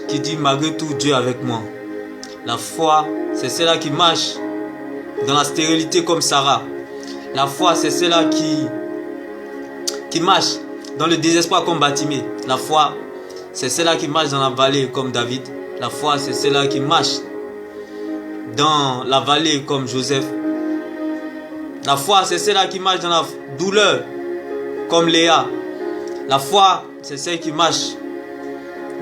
Qui dit malgré tout Dieu avec moi. La foi, c'est celle-là qui marche dans la stérilité comme Sarah. La foi, c'est celle-là qui marche dans le désespoir comme Batimée. La foi, c'est celle-là qui marche dans la vallée comme David. La foi, c'est celle-là qui marche dans la vallée comme Joseph. La foi, c'est celle-là qui marche dans la douleur comme Léa. La foi, c'est celle qui marche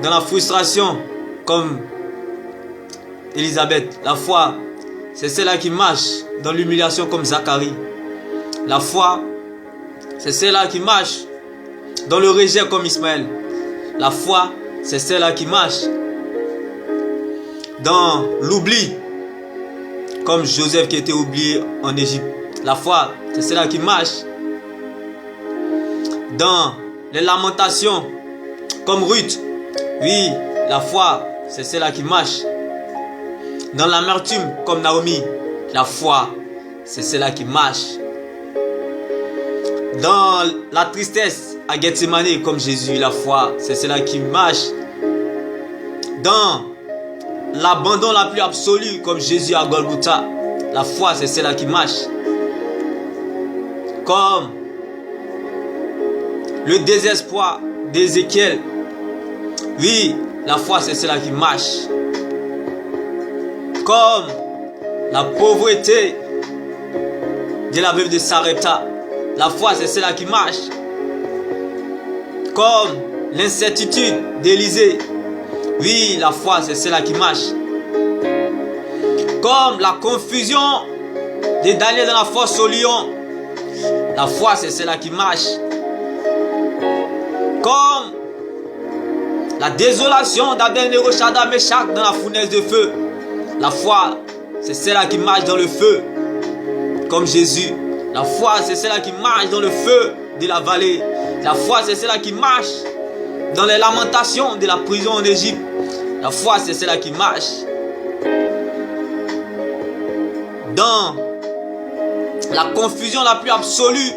dans la frustration comme Élisabeth. La foi, c'est celle-là qui marche dans l'humiliation comme Zacharie. La foi, c'est celle-là qui marche dans le rejet comme Ismaël. La foi, c'est celle-là qui marche dans l'oubli comme Joseph qui était oublié en Égypte. La foi, c'est celle-là qui marche dans les lamentations comme Ruth. Oui, la foi, c'est celle-là qui marche dans l'amertume comme Naomi. La foi, c'est celle-là qui marche dans la tristesse à Gethsemane comme Jésus. La foi, c'est celle-là qui marche dans l'abandon la plus absolue comme Jésus à Golgotha. La foi, c'est celle-là qui marche comme le désespoir d'Ézéchiel. Oui, la foi, c'est celle-là qui marche comme la pauvreté de la veuve de Sarepta. La foi, c'est celle-là qui marche comme l'incertitude d'Élisée. Oui, la foi, c'est celle-là qui marche comme la confusion de Daniel dans la fosse au lion. La foi, c'est celle-là qui marche comme la désolation d'Abednego, Shadrach, Meshach dans la fournaise de feu. La foi, c'est celle-là qui marche dans le feu comme Jésus. La foi, c'est celle-là qui marche dans le feu de la vallée. La foi, c'est celle-là qui marche dans les lamentations de la prison en Égypte. La foi, c'est celle-là qui marche dans la confusion la plus absolue.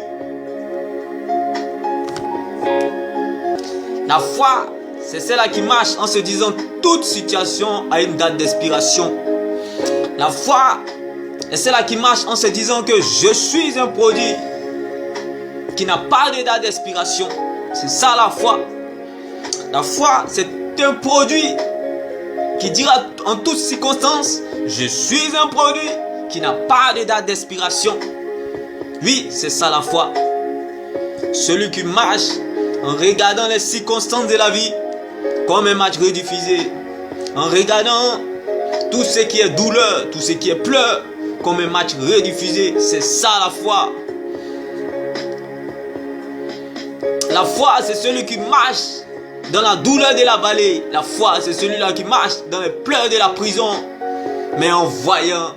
La foi, c'est celle-là qui marche en se disant toute situation a une date d'expiration. La foi est celle-là qui marche en se disant que je suis un produit qui n'a pas de date d'expiration. C'est ça la foi. La foi, c'est un produit qui dira en toutes circonstances, je suis un produit qui n'a pas de date d'expiration. Oui, c'est ça la foi. Celui qui marche en regardant les circonstances de la vie comme un match rediffusé, en regardant tout ce qui est douleur, tout ce qui est pleurs comme un match rediffusé. C'est ça la foi. La foi, c'est celui qui marche dans la douleur de la vallée. La foi, c'est celui-là qui marche dans les pleurs de la prison, mais en voyant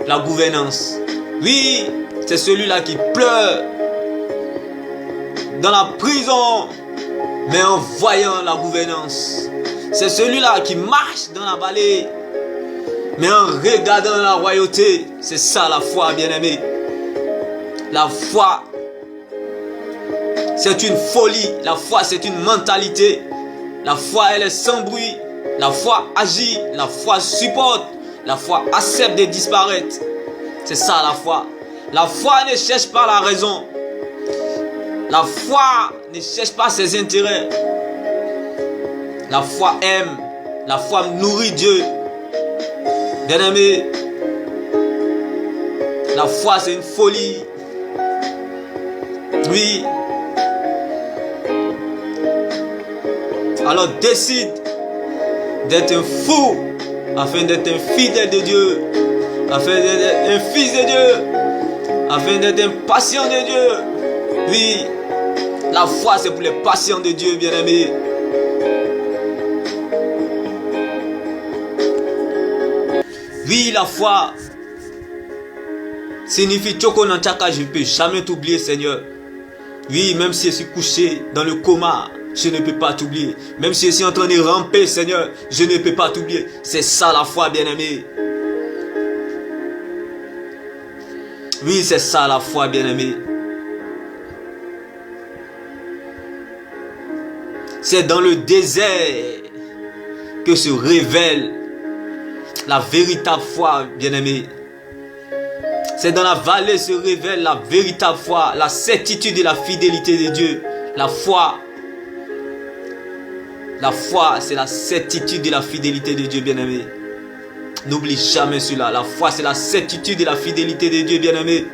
la gouvernance. Oui, c'est celui-là qui pleure dans la prison, mais en voyant la gouvernance. C'est celui-là qui marche dans la vallée, mais en regardant la royauté. C'est ça la foi, bien-aimé. La foi, c'est une folie. La foi, c'est une mentalité. La foi, elle est sans bruit. La foi agit. La foi supporte. La foi accepte de disparaître. C'est ça la foi. La foi ne cherche pas la raison. La foi ne cherche pas ses intérêts. La foi aime. La foi nourrit Dieu. Bien-aimé, la foi c'est une folie. Oui. Alors décide d'être un fou afin d'être un fidèle de Dieu, afin d'être un fils de Dieu, afin d'être un patient de Dieu. Oui, la foi c'est pour les patients de Dieu, bien-aimés. Oui, la foi signifie Tchoko Nanchaka, je ne peux jamais t'oublier, Seigneur. Oui, même si je suis couché dans le coma, je ne peux pas t'oublier. Même si je suis en train de ramper, Seigneur, je ne peux pas t'oublier. C'est ça la foi, bien-aimé. Oui, c'est ça la foi, bien-aimé. C'est dans le désert que se révèle la véritable foi, bien-aimé. C'est dans la vallée se révèle la véritable foi, la certitude et la fidélité de Dieu. La foi, c'est la certitude et la fidélité de Dieu, bien-aimé. N'oublie jamais cela. La foi, c'est la certitude et la fidélité de Dieu, bien-aimé.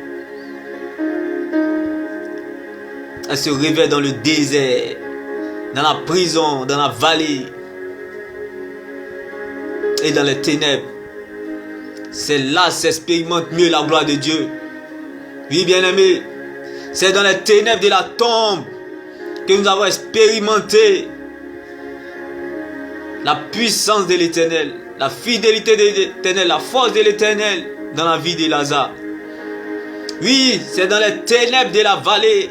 Elle se révèle dans le désert, dans la prison, dans la vallée et dans les ténèbres. C'est là s'expérimente mieux la gloire de Dieu. Oui, bien-aimé, c'est dans les ténèbres de la tombe que nous avons expérimenté la puissance de l'Éternel, la fidélité de l'Éternel, la force de l'Éternel dans la vie de Lazare. Oui, c'est dans les ténèbres de la vallée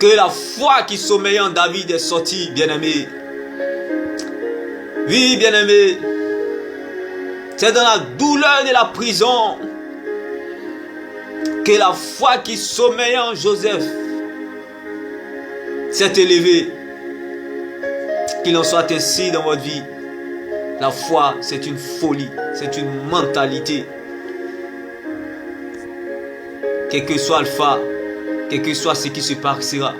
que la foi qui sommeillait en David est sortie, bien-aimé. Oui, bien-aimé, c'est dans la douleur de la prison que la foi qui sommeillait en Joseph s'est élevée. Qu'il en soit ainsi dans votre vie. La foi, c'est une folie, c'est une mentalité. Quel que soit Alpha, quel que soit ce qui se passera,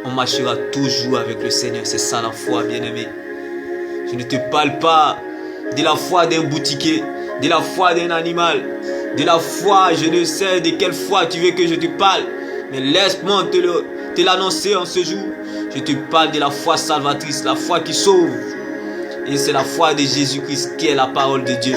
on marchera toujours avec le Seigneur. C'est ça la foi, bien-aimé. Je ne te parle pas de la foi d'un boutiquier, de la foi d'un animal, de la foi, je ne sais de quelle foi tu veux que je te parle, mais laisse-moi te l'annoncer en ce jour. Je te parle de la foi salvatrice, la foi qui sauve. Et c'est la foi de Jésus-Christ qui est la parole de Dieu.